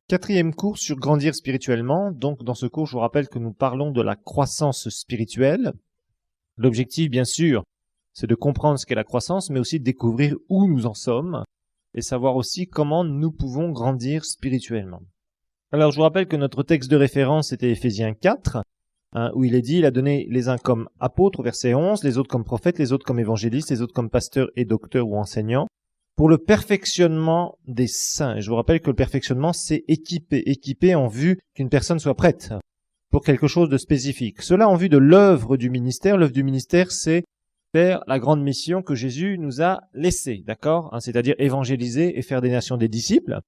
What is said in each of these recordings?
Quatrième cours sur grandir spirituellement. Donc, dans ce cours, je vous rappelle que nous parlons de la croissance spirituelle. L'objectif, bien sûr, c'est de comprendre ce qu'est la croissance, mais aussi de découvrir où nous en sommes et savoir aussi comment nous pouvons grandir spirituellement. Alors, je vous rappelle que notre texte de référence était Éphésiens 4, où il est dit, il a donné les uns comme apôtres, au verset 11, les autres comme prophètes, les autres comme évangélistes, les autres comme pasteurs et docteurs ou enseignants, pour le perfectionnement des saints. Et je vous rappelle que le perfectionnement, c'est équiper en vue qu'une personne soit prête pour quelque chose de spécifique. Cela en vue de l'œuvre du ministère. L'œuvre du ministère, c'est faire la grande mission que Jésus nous a laissée, d'accord, c'est-à-dire évangéliser et faire des nations des disciples,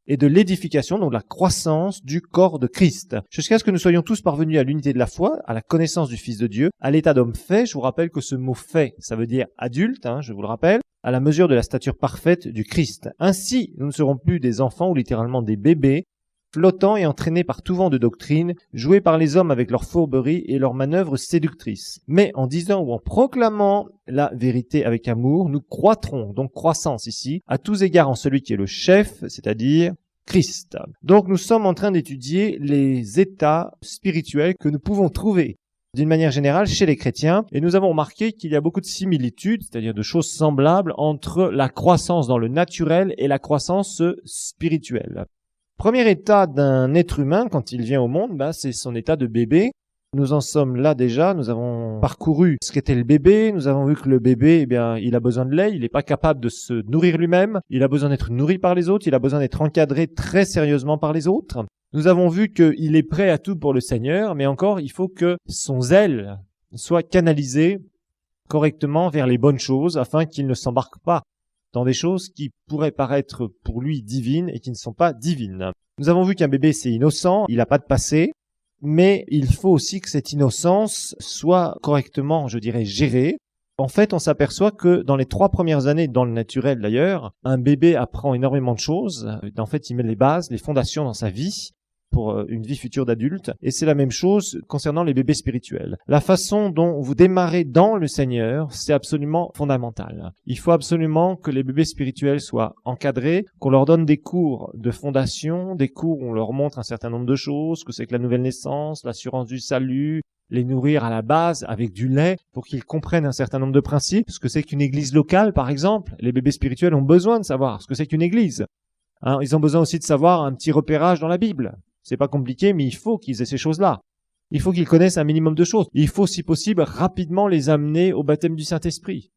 et de l'édification, donc la croissance du corps de Christ, jusqu'à ce que nous soyons tous parvenus à l'unité de la foi, à la connaissance du Fils de Dieu, à l'état d'homme fait. Je vous rappelle que ce mot fait, ça veut dire adulte, je vous le rappelle, à la mesure de la stature parfaite du Christ. Ainsi, nous ne serons plus des enfants ou littéralement des bébés, flottants et entraînés par tout vent de doctrine, joués par les hommes avec leurs fourberies et leurs manœuvres séductrices. Mais en disant ou en proclamant la vérité avec amour, nous croîtrons, donc croissance ici, à tous égards en celui qui est le chef, c'est-à-dire Christ. Donc nous sommes en train d'étudier les états spirituels que nous pouvons trouver d'une manière générale chez les chrétiens, et nous avons remarqué qu'il y a beaucoup de similitudes, c'est-à-dire de choses semblables entre la croissance dans le naturel et la croissance spirituelle. Premier état d'un être humain quand il vient au monde, c'est son état de bébé. Nous en sommes là déjà, nous avons parcouru ce qu'était le bébé, nous avons vu que le bébé, il a besoin de lait, il n'est pas capable de se nourrir lui-même, il a besoin d'être nourri par les autres, il a besoin d'être encadré très sérieusement par les autres. Nous avons vu qu'il est prêt à tout pour le Seigneur, mais encore, il faut que son zèle soit canalisé correctement vers les bonnes choses afin qu'il ne s'embarque pas dans des choses qui pourraient paraître pour lui divines et qui ne sont pas divines. Nous avons vu qu'un bébé, c'est innocent, il n'a pas de passé, mais il faut aussi que cette innocence soit correctement, gérée. En fait, on s'aperçoit que dans les 3 premières années, dans le naturel d'ailleurs, un bébé apprend énormément de choses. En fait, il met les bases, les fondations dans sa vie pour une vie future d'adulte. Et c'est la même chose concernant les bébés spirituels. La façon dont vous démarrez dans le Seigneur, c'est absolument fondamental. Il faut absolument que les bébés spirituels soient encadrés, qu'on leur donne des cours de fondation, des cours où on leur montre un certain nombre de choses, que c'est que la nouvelle naissance, l'assurance du salut, les nourrir à la base avec du lait pour qu'ils comprennent un certain nombre de principes, ce que c'est qu'une église locale par exemple. Les bébés spirituels ont besoin de savoir ce que c'est qu'une église. Ils ont besoin aussi de savoir un petit repérage dans la Bible. C'est pas compliqué, mais il faut qu'ils aient ces choses-là. Il faut qu'ils connaissent un minimum de choses. Il faut, si possible, rapidement les amener au baptême du Saint-Esprit.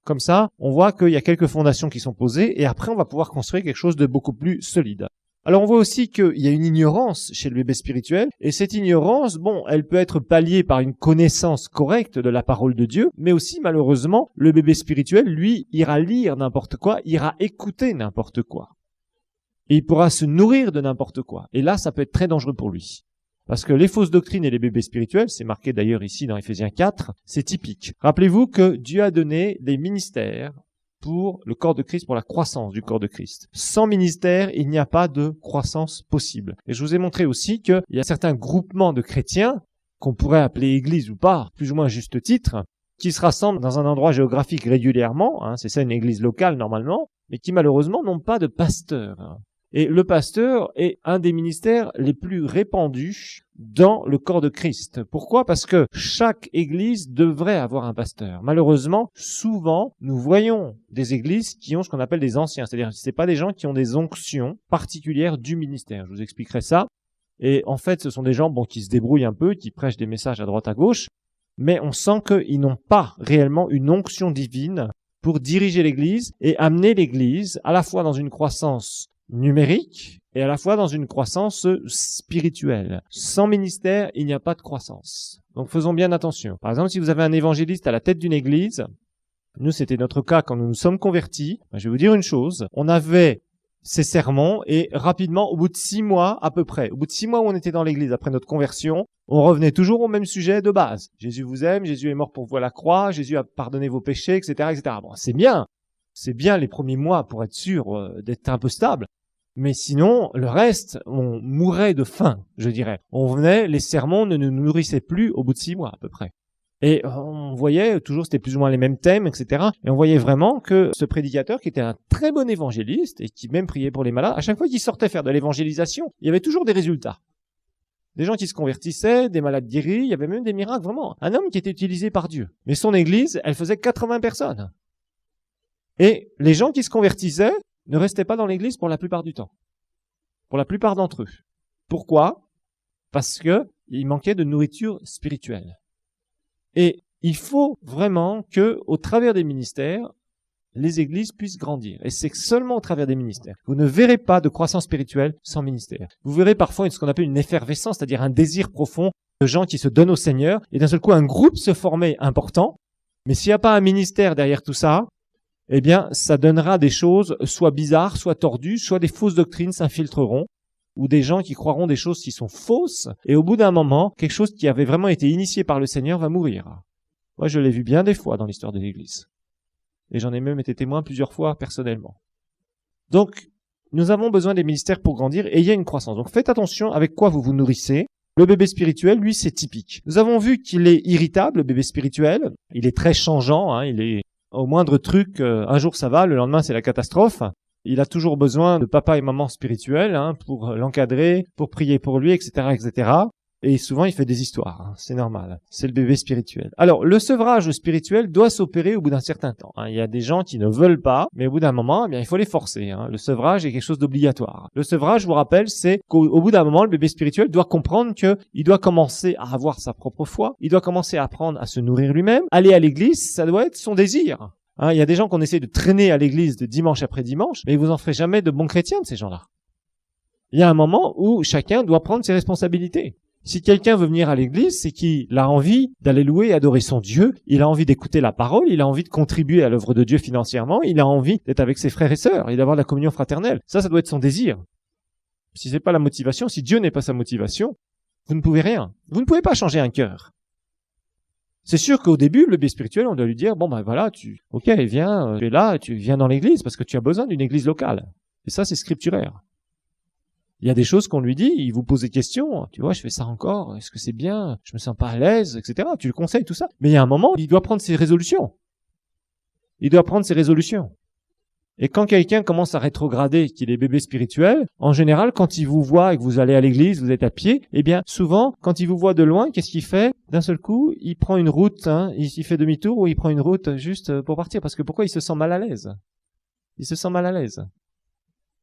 Comme ça, on voit qu'il y a quelques fondations qui sont posées et après, on va pouvoir construire quelque chose de beaucoup plus solide. Alors, on voit aussi qu'il y a une ignorance chez le bébé spirituel et cette ignorance, elle peut être palliée par une connaissance correcte de la parole de Dieu, mais aussi, malheureusement, le bébé spirituel, lui, ira lire n'importe quoi, ira écouter n'importe quoi. Et il pourra se nourrir de n'importe quoi. Et là, ça peut être très dangereux pour lui. Parce que les fausses doctrines et les bébés spirituels, c'est marqué d'ailleurs ici dans Éphésiens 4, c'est typique. Rappelez-vous que Dieu a donné des ministères pour le corps de Christ, pour la croissance du corps de Christ. Sans ministère, il n'y a pas de croissance possible. Et je vous ai montré aussi qu'il y a certains groupements de chrétiens, qu'on pourrait appeler église ou pas, plus ou moins à juste titre, qui se rassemblent dans un endroit géographique régulièrement, c'est ça une église locale normalement, mais qui malheureusement n'ont pas de pasteur. Et le pasteur est un des ministères les plus répandus dans le corps de Christ. Pourquoi ? Parce que chaque église devrait avoir un pasteur. Malheureusement, souvent, nous voyons des églises qui ont ce qu'on appelle des anciens. C'est-à-dire, c'est pas des gens qui ont des onctions particulières du ministère. Je vous expliquerai ça. Et en fait, ce sont des gens, qui se débrouillent un peu, qui prêchent des messages à droite à gauche, mais on sent qu'ils n'ont pas réellement une onction divine pour diriger l'église et amener l'église à la fois dans une croissance numérique et à la fois dans une croissance spirituelle. Sans ministère, il n'y a pas de croissance. Donc faisons bien attention. Par exemple, si vous avez un évangéliste à la tête d'une église, nous c'était notre cas quand nous nous sommes convertis, je vais vous dire une chose, on avait ces sermons et rapidement, au bout de 6 mois à peu près, au bout de 6 mois où on était dans l'église après notre conversion, on revenait toujours au même sujet de base. Jésus vous aime, Jésus est mort pour vous à la croix, Jésus a pardonné vos péchés, etc., etc. C'est bien les premiers mois pour être sûr d'être un peu stable. Mais sinon, le reste, on mourait de faim, je dirais. On venait, les sermons ne nous nourrissaient plus au bout de 6 mois à peu près. Et on voyait toujours, c'était plus ou moins les mêmes thèmes, etc. Et on voyait vraiment que ce prédicateur, qui était un très bon évangéliste et qui même priait pour les malades, à chaque fois qu'il sortait faire de l'évangélisation, il y avait toujours des résultats. Des gens qui se convertissaient, des malades guéris, il y avait même des miracles, vraiment. Un homme qui était utilisé par Dieu. Mais son église, elle faisait 80 personnes. Et les gens qui se convertissaient ne restaient pas dans l'église pour la plupart du temps. Pour la plupart d'entre eux. Pourquoi? Parce que il manquait de nourriture spirituelle. Et il faut vraiment que, au travers des ministères, les églises puissent grandir. Et c'est seulement au travers des ministères. Vous ne verrez pas de croissance spirituelle sans ministère. Vous verrez parfois ce qu'on appelle une effervescence, c'est-à-dire un désir profond de gens qui se donnent au Seigneur. Et d'un seul coup, un groupe se formait important. Mais s'il n'y a pas un ministère derrière tout ça, eh bien, ça donnera des choses soit bizarres, soit tordues, soit des fausses doctrines s'infiltreront, ou des gens qui croiront des choses qui sont fausses. Et au bout d'un moment, quelque chose qui avait vraiment été initié par le Seigneur va mourir. Moi, je l'ai vu bien des fois dans l'histoire de l'Église. Et j'en ai même été témoin plusieurs fois personnellement. Donc, nous avons besoin des ministères pour grandir et il y a une croissance. Donc, faites attention avec quoi vous vous nourrissez. Le bébé spirituel, lui, c'est typique. Nous avons vu qu'il est irritable, le bébé spirituel. Il est très changeant, hein, il est au moindre truc, un jour ça va, le lendemain c'est la catastrophe. Il a toujours besoin de papa et maman spirituels, hein, pour l'encadrer, pour prier pour lui, etc., etc. Et souvent, il fait des histoires. Hein. C'est normal. C'est le bébé spirituel. Alors, le sevrage spirituel doit s'opérer au bout d'un certain temps. Hein. Il y a des gens qui ne veulent pas, mais au bout d'un moment, eh bien, il faut les forcer. Hein. Le sevrage est quelque chose d'obligatoire. Le sevrage, je vous rappelle, c'est qu'au bout d'un moment, le bébé spirituel doit comprendre qu'il doit commencer à avoir sa propre foi. Il doit commencer à apprendre à se nourrir lui-même. Aller à l'église, ça doit être son désir. Hein. Il y a des gens qu'on essaie de traîner à l'église de dimanche après dimanche, mais vous en ferez jamais de bons chrétiens de ces gens-là. Il y a un moment où chacun doit prendre ses responsabilités. Si quelqu'un veut venir à l'église, c'est qu'il a envie d'aller louer et adorer son Dieu, il a envie d'écouter la parole, il a envie de contribuer à l'œuvre de Dieu financièrement, il a envie d'être avec ses frères et sœurs et d'avoir la communion fraternelle. Ça doit être son désir. Si c'est pas la motivation, si Dieu n'est pas sa motivation, vous ne pouvez rien. Vous ne pouvez pas changer un cœur. C'est sûr qu'au début, le bébé spirituel, on doit lui dire, bon ben voilà, tu es là, tu viens dans l'église parce que tu as besoin d'une église locale. Et ça, c'est scripturaire. Il y a des choses qu'on lui dit, il vous pose des questions, tu vois, je fais ça encore, est-ce que c'est bien, je me sens pas à l'aise, etc. Tu le conseilles, tout ça. Mais il y a un moment, il doit prendre ses résolutions. Il doit prendre ses résolutions. Et quand quelqu'un commence à rétrograder, qu'il est bébé spirituel, en général, quand il vous voit et que vous allez à l'église, vous êtes à pied, eh bien, souvent, quand il vous voit de loin, qu'est-ce qu'il fait? D'un seul coup, il prend une route, hein, il fait demi-tour ou il prend une route juste pour partir. Parce que pourquoi il se sent mal à l'aise? Il se sent mal à l'aise.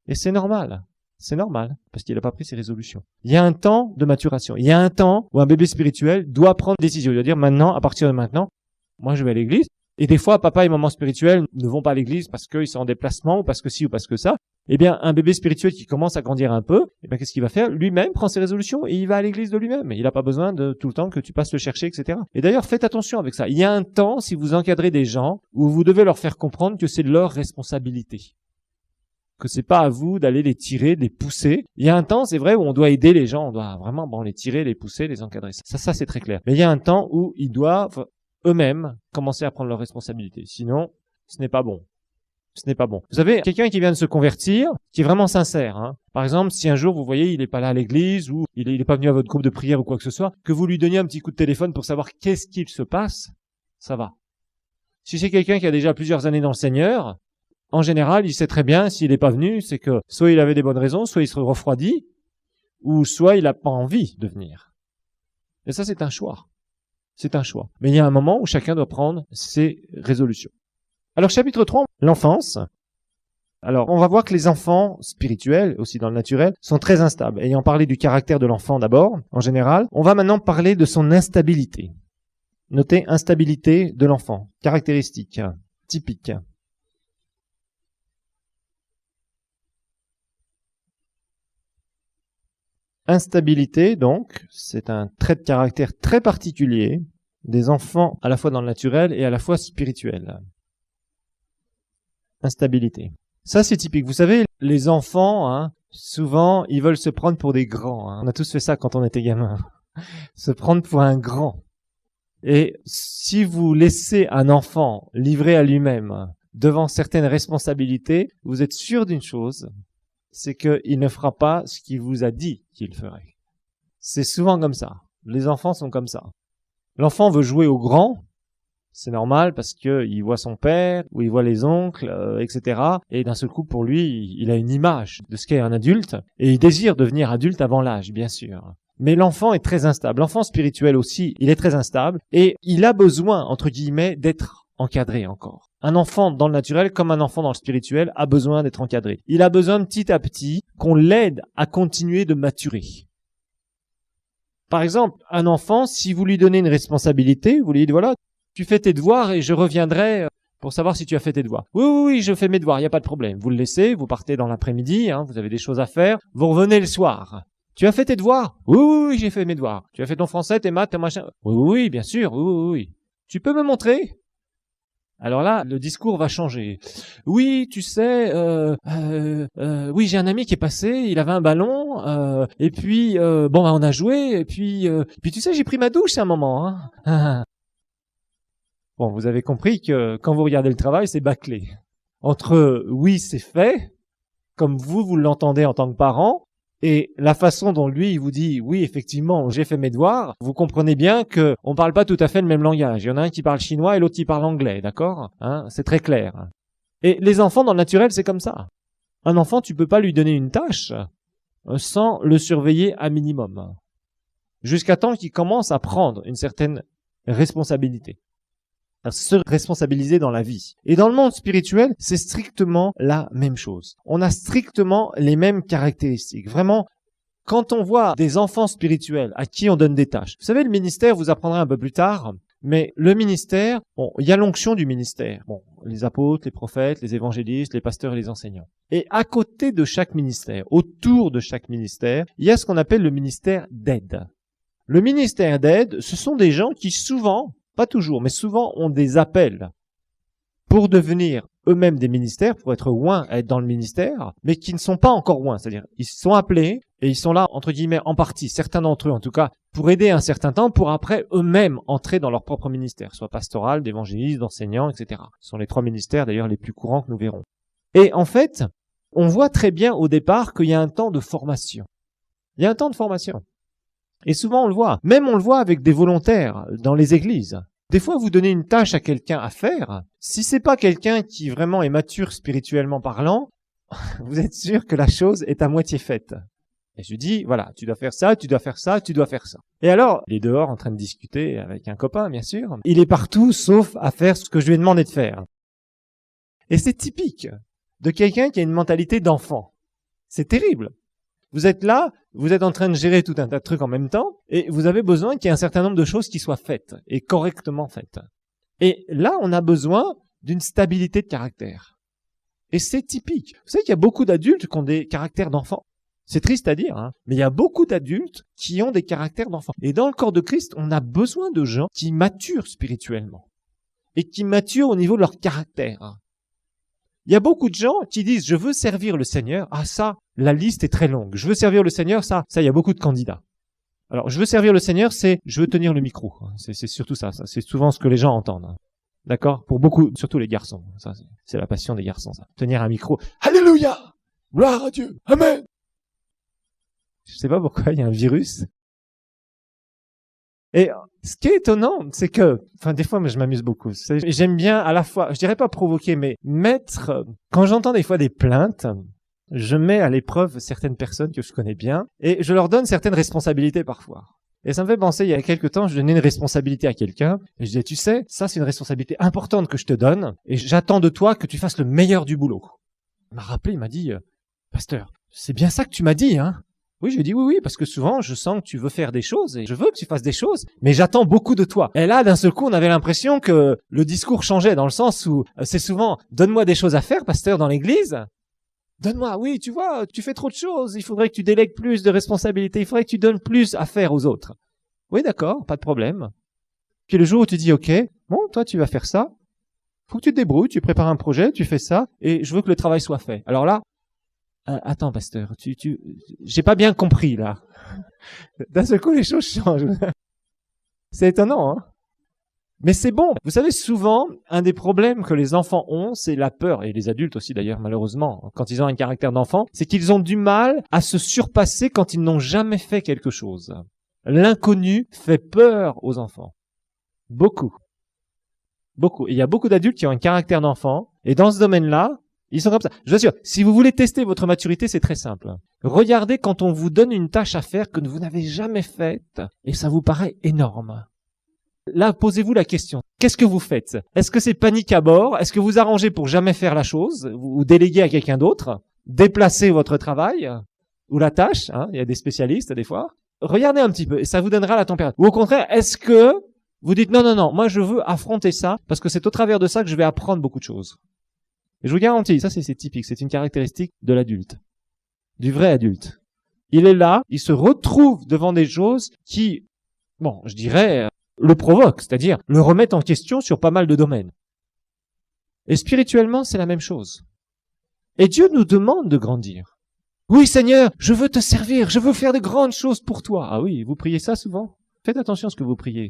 Et c'est normal. C'est normal, parce qu'il n'a pas pris ses résolutions. Il y a un temps de maturation. Il y a un temps où un bébé spirituel doit prendre des décisions. Il doit dire maintenant, à partir de maintenant, moi je vais à l'église. Et des fois, papa et maman spirituels ne vont pas à l'église parce qu'ils sont en déplacement, ou parce que ci, ou parce que ça. Eh bien, un bébé spirituel qui commence à grandir un peu, eh bien, qu'est-ce qu'il va faire? Lui-même prend ses résolutions et il va à l'église de lui-même. Il n'a pas besoin de tout le temps que tu passes le chercher, etc. Et d'ailleurs, faites attention avec ça. Il y a un temps, si vous encadrez des gens, où vous devez leur faire comprendre que c'est leur responsabilité. Que c'est pas à vous d'aller les tirer, de les pousser. Il y a un temps, c'est vrai, où on doit aider les gens, on doit vraiment les tirer, les pousser, les encadrer. Ça c'est très clair. Mais il y a un temps où ils doivent eux-mêmes commencer à prendre leurs responsabilités. Sinon, ce n'est pas bon. Ce n'est pas bon. Vous savez, quelqu'un qui vient de se convertir, qui est vraiment sincère, hein. Par exemple, si un jour vous voyez, il n'est pas là à l'église, ou il est pas venu à votre groupe de prière ou quoi que ce soit, que vous lui donniez un petit coup de téléphone pour savoir qu'est-ce qu'il se passe, ça va. Si c'est quelqu'un qui a déjà plusieurs années dans le Seigneur, en général, il sait très bien s'il n'est pas venu, c'est que soit il avait des bonnes raisons, soit il se refroidit, ou soit il n'a pas envie de venir. Et ça, c'est un choix. C'est un choix. Mais il y a un moment où chacun doit prendre ses résolutions. Alors, chapitre 3, l'enfance. Alors, on va voir que les enfants spirituels, aussi dans le naturel, sont très instables. Ayant parlé du caractère de l'enfant d'abord, en général, on va maintenant parler de son instabilité. Notez instabilité de l'enfant. Caractéristique, typique. Instabilité, donc, c'est un trait de caractère très particulier des enfants à la fois dans le naturel et à la fois spirituel. Instabilité. Ça, c'est typique. Vous savez, les enfants, hein, souvent, ils veulent se prendre pour des grands. Hein. On a tous fait ça quand on était gamin. Se prendre pour un grand. Et si vous laissez un enfant livré à lui-même devant certaines responsabilités, vous êtes sûr d'une chose, c'est qu'il ne fera pas ce qu'il vous a dit qu'il ferait. C'est souvent comme ça. Les enfants sont comme ça. L'enfant veut jouer au grand. C'est normal parce que il voit son père ou il voit les oncles, etc. Et d'un seul coup, pour lui, il a une image de ce qu'est un adulte et il désire devenir adulte avant l'âge, bien sûr. Mais l'enfant est très instable. L'enfant spirituel aussi, il est très instable et il a besoin, entre guillemets, d'être encadré encore. Un enfant dans le naturel, comme un enfant dans le spirituel, a besoin d'être encadré. Il a besoin petit à petit qu'on l'aide à continuer de maturer. Par exemple, un enfant, si vous lui donnez une responsabilité, vous lui dites, voilà, tu fais tes devoirs et je reviendrai pour savoir si tu as fait tes devoirs. Oui, je fais mes devoirs, il n'y a pas de problème. Vous le laissez, vous partez dans l'après-midi, vous avez des choses à faire, vous revenez le soir. Tu as fait tes devoirs? Oui, j'ai fait mes devoirs. Tu as fait ton français, tes maths, tes machins? Oui, bien sûr, oui. Tu peux me montrer? Alors là, le discours va changer. Oui, tu sais, oui, j'ai un ami qui est passé, il avait un ballon, et puis, on a joué, et puis tu sais, j'ai pris ma douche à un moment, hein. Bon, vous avez compris que quand vous regardez le travail, c'est bâclé. Entre oui, c'est fait, comme vous l'entendez en tant que parent, et la façon dont lui, il vous dit, oui, effectivement, j'ai fait mes devoirs, vous comprenez bien que on parle pas tout à fait le même langage. Il y en a un qui parle chinois et l'autre qui parle anglais, d'accord? C'est très clair. Et les enfants, dans le naturel, c'est comme ça. Un enfant, tu peux pas lui donner une tâche sans le surveiller à minimum. Jusqu'à temps qu'il commence à prendre une certaine responsabilité. Se responsabiliser dans la vie. Et dans le monde spirituel, c'est strictement la même chose. On a strictement les mêmes caractéristiques. Vraiment, quand on voit des enfants spirituels à qui on donne des tâches. Vous savez, le ministère, vous apprendrez un peu plus tard, mais le ministère, il y a l'onction du ministère. Les apôtres, les prophètes, les évangélistes, les pasteurs et les enseignants. Et à côté de chaque ministère, autour de chaque ministère, il y a ce qu'on appelle le ministère d'aide. Le ministère d'aide, ce sont des gens qui souvent, pas toujours, mais souvent ont des appels pour devenir eux-mêmes des ministères, pour être oints à être dans le ministère, mais qui ne sont pas encore oints. C'est-à-dire, ils sont appelés et ils sont là, entre guillemets, en partie, certains d'entre eux en tout cas, pour aider un certain temps, pour après eux-mêmes entrer dans leur propre ministère, soit pastoral, d'évangéliste, d'enseignant, etc. Ce sont les 3 ministères d'ailleurs les plus courants que nous verrons. Et en fait, on voit très bien au départ qu'il y a un temps de formation. Il y a un temps de formation. Et souvent on le voit, même on le voit avec des volontaires dans les églises. Des fois vous donnez une tâche à quelqu'un à faire, si c'est pas quelqu'un qui vraiment est mature spirituellement parlant, vous êtes sûr que la chose est à moitié faite. Et je dis, voilà, tu dois faire ça, tu dois faire ça, tu dois faire ça. Et alors, il est dehors en train de discuter avec un copain, bien sûr. Il est partout sauf à faire ce que je lui ai demandé de faire. Et c'est typique de quelqu'un qui a une mentalité d'enfant. C'est terrible. Vous êtes là, vous êtes en train de gérer tout un tas de trucs en même temps, et vous avez besoin qu'il y ait un certain nombre de choses qui soient faites, et correctement faites. Et là, on a besoin d'une stabilité de caractère. Et c'est typique. Vous savez qu'il y a beaucoup d'adultes qui ont des caractères d'enfants. C'est triste à dire, mais il y a beaucoup d'adultes qui ont des caractères d'enfants. Et dans le corps de Christ, on a besoin de gens qui maturent spirituellement, et qui maturent au niveau de leur caractère. Il y a beaucoup de gens qui disent « je veux servir le Seigneur ». Ah ça, la liste est très longue. Je veux servir le Seigneur, ça il y a beaucoup de candidats. Alors, je veux servir le Seigneur, c'est je veux tenir le micro. C'est surtout ça. C'est souvent ce que les gens entendent. D'accord? Pour beaucoup, surtout les garçons. Ça, c'est la passion des garçons, ça. Tenir un micro. Alléluia! Gloire à Dieu! Amen! Je sais pas pourquoi, il y a un virus. Et ce qui est étonnant, c'est que, des fois, moi, je m'amuse beaucoup. J'aime bien à la fois, je dirais pas provoquer, mais mettre, quand j'entends des fois des plaintes, je mets à l'épreuve certaines personnes que je connais bien et je leur donne certaines responsabilités parfois. Et ça me fait penser, il y a quelque temps, je donnais une responsabilité à quelqu'un et je disais, tu sais, ça c'est une responsabilité importante que je te donne et j'attends de toi que tu fasses le meilleur du boulot. Il m'a rappelé, il m'a dit, pasteur, c'est bien ça que tu m'as dit, hein? Oui, je lui ai dit oui, parce que souvent, je sens que tu veux faire des choses et je veux que tu fasses des choses, mais j'attends beaucoup de toi. Et là, d'un seul coup, on avait l'impression que le discours changeait dans le sens où c'est souvent « donne-moi des choses à faire, pasteur, dans l'église ». Donne-moi, oui, tu vois, tu fais trop de choses, il faudrait que tu délègues plus de responsabilités, il faudrait que tu donnes plus à faire aux autres. Oui, d'accord, pas de problème. Puis le jour où tu dis « ok, bon, toi, tu vas faire ça, faut que tu te débrouilles, tu prépares un projet, tu fais ça, et je veux que le travail soit fait. » Alors là, attends, pasteur, j'ai pas bien compris, là. D'un seul coup, les choses changent. C'est étonnant, hein? Mais c'est bon. Vous savez, souvent, un des problèmes que les enfants ont, c'est la peur, et les adultes aussi d'ailleurs, malheureusement, quand ils ont un caractère d'enfant, c'est qu'ils ont du mal à se surpasser quand ils n'ont jamais fait quelque chose. L'inconnu fait peur aux enfants. Beaucoup. Beaucoup. Et il y a beaucoup d'adultes qui ont un caractère d'enfant. Et dans ce domaine-là, ils sont comme ça. Je vous assure, si vous voulez tester votre maturité, c'est très simple. Regardez quand on vous donne une tâche à faire que vous n'avez jamais faite et ça vous paraît énorme. Là, posez-vous la question. Qu'est-ce que vous faites? Est-ce que c'est panique à bord? Est-ce que vous arrangez pour jamais faire la chose? Vous déléguez à quelqu'un d'autre? Déplacez votre travail? Ou la tâche? Il y a des spécialistes des fois. Regardez un petit peu et ça vous donnera la température. Ou au contraire, est-ce que vous dites non, moi je veux affronter ça parce que c'est au travers de ça que je vais apprendre beaucoup de choses. Et je vous garantis, ça c'est typique, c'est une caractéristique de l'adulte, du vrai adulte. Il est là, il se retrouve devant des choses qui, je dirais, le provoquent, c'est-à-dire le remettent en question sur pas mal de domaines. Et spirituellement, c'est la même chose. Et Dieu nous demande de grandir. Oui Seigneur, je veux te servir, je veux faire de grandes choses pour toi. Ah oui, vous priez ça souvent? Faites attention à ce que vous priez.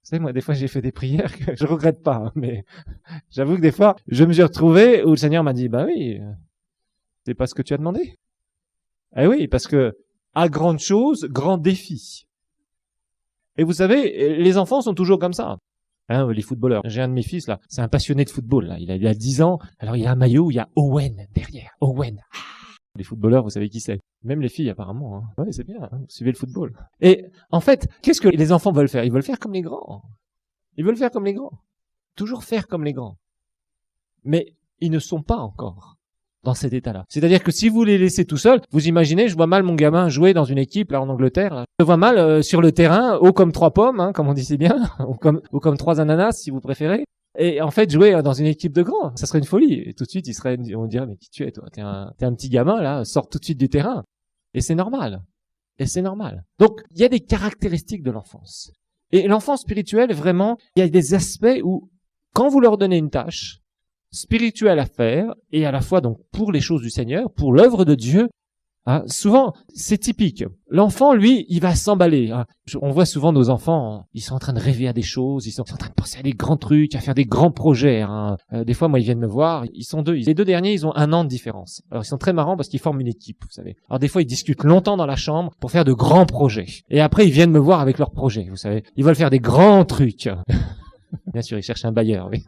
Vous savez, moi, des fois, j'ai fait des prières que je regrette pas, mais j'avoue que des fois, je me suis retrouvé où le Seigneur m'a dit, oui, c'est pas ce que tu as demandé. Eh oui, parce que, à grande chose, grand défi. Et vous savez, les enfants sont toujours comme ça. Les footballeurs. J'ai un de mes fils, là, c'est un passionné de football, là. Il a 10 ans. Alors, il a un maillot où il y a Owen derrière. Owen. Les footballeurs, vous savez qui c'est. Même les filles, apparemment. Oui, c'est bien. Vous suivez le football. Et en fait, qu'est-ce que les enfants veulent faire? Ils veulent faire comme les grands. Ils veulent faire comme les grands. Toujours faire comme les grands. Mais ils ne sont pas encore dans cet état-là. C'est-à-dire que si vous les laissez tout seuls, vous imaginez, je vois mal mon gamin jouer dans une équipe là en Angleterre. Là. Je vois mal sur le terrain, haut comme 3 pommes, comme on dit si bien, ou comme 3 ananas si vous préférez. Et en fait, jouer dans une équipe de grands, ça serait une folie. Et tout de suite, on dirait, mais qui tu es, toi? T'es un petit gamin, là, sors tout de suite du terrain. Et c'est normal. Donc, il y a des caractéristiques de l'enfance. Et l'enfance spirituelle, vraiment, il y a des aspects où, quand vous leur donnez une tâche spirituelle à faire, et à la fois, donc, pour les choses du Seigneur, pour l'œuvre de Dieu, souvent, c'est typique. L'enfant, lui, il va s'emballer. On voit souvent nos enfants, ils sont en train de rêver à des choses, ils sont en train de penser à des grands trucs, à faire des grands projets. Des fois, moi, ils viennent me voir, ils sont 2. Les 2 derniers, ils ont 1 an de différence. Alors, ils sont très marrants parce qu'ils forment une équipe, vous savez. Alors, des fois, ils discutent longtemps dans la chambre pour faire de grands projets. Et après, ils viennent me voir avec leurs projets, vous savez. Ils veulent faire des grands trucs. Bien sûr, ils cherchent un bailleur, oui.